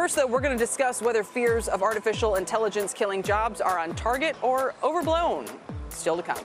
First, though, we're going to discuss whether fears of artificial intelligence killing jobs are on target or overblown. Still to come.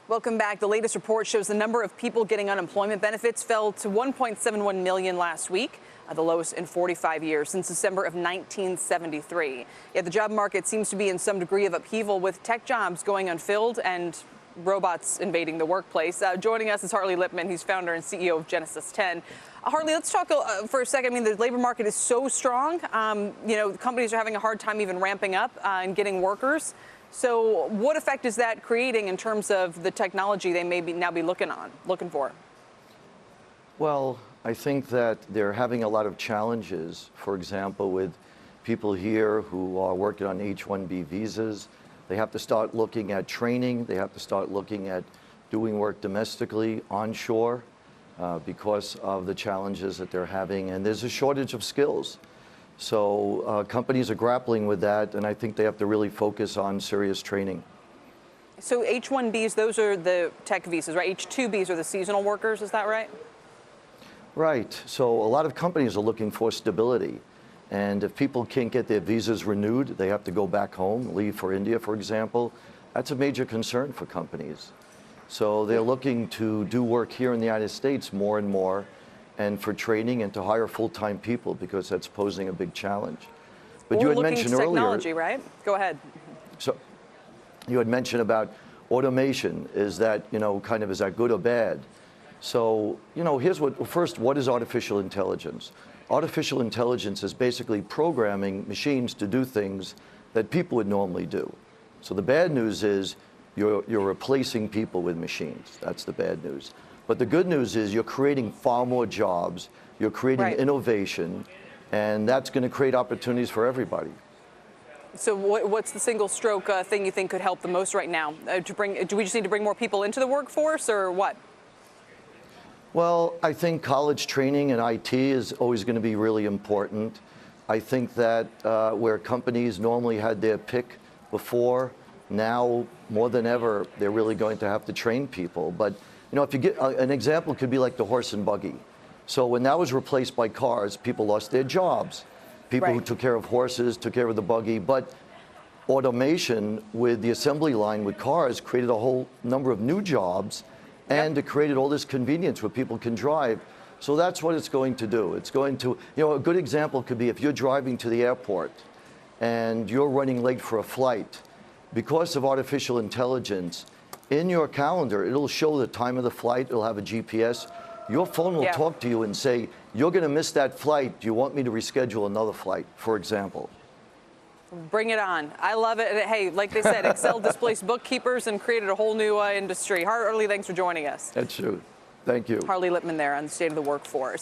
Welcome back. The latest report shows the number of people getting unemployment benefits fell to 1.71 million last week, the lowest in 45 years since December of 1973. Yet the job market seems to be in some degree of upheaval, with tech jobs going unfilled and robots invading the workplace. Joining us is Harley Lippman. He's founder and CEO of Genesis10. Harley, let's talk for a second. I mean, the labor market is so strong. Companies are having a hard time even ramping up and getting workers. So what effect is that creating in terms of the technology they may now be looking for? Well, I think that they're having a lot of challenges, for example, with people here who are working on H-1B visas. They have to start looking at training. They have to start looking at doing work domestically, onshore, because of the challenges that they're having. And there's a shortage of skills. So companies are grappling with that, and I think they have to really focus on serious training. So H-1Bs, those are the tech visas, right? H-2Bs are the seasonal workers, is that right? Right. So a lot of companies are looking for stability. And if people can't get their visas renewed, they have to go back home, leave for India, for example. That's a major concern for companies. So they're looking to do work here in the United States more and more, and for training and to hire full-time people, because that's posing a big challenge. But well, you had looking mentioned to earlier, technology, right? Go ahead. So you had mentioned about automation. Is that, kind of, is that good or bad? So, here's what is artificial intelligence? Artificial intelligence is basically programming machines to do things that people would normally do. So the bad news is you're replacing people with machines. That's the bad news. But the good news is you're creating far more jobs, you're creating innovation, and that's going to create opportunities for everybody. So what's the single stroke thing you think could help the most right now? Do we just need to bring more people into the workforce, or what? Well, I think college training in IT is always going to be really important. I think that where companies normally had their pick before, now more than ever, they're really going to have to train people. But if you get an example, could be like the horse and buggy. So when that was replaced by cars, people lost their jobs. People who took care of horses took care of the buggy. But automation with the assembly line with cars created a whole number of new jobs, and it created all this convenience where people can drive. So that's what it's going to do. It's going to, a good example could be if you're driving to the airport and you're running late for a flight. Because of artificial intelligence, in your calendar, it'll show the time of the flight. It'll have a GPS. Your phone will talk to you and say, you're going to miss that flight. Do you want me to reschedule another flight, for example? Bring it on. I love it. Hey, like they said, Excel displaced bookkeepers and created a whole new industry. Harley, thanks for joining us. That's true. Thank you. Harley Lippman there on the state of the workforce.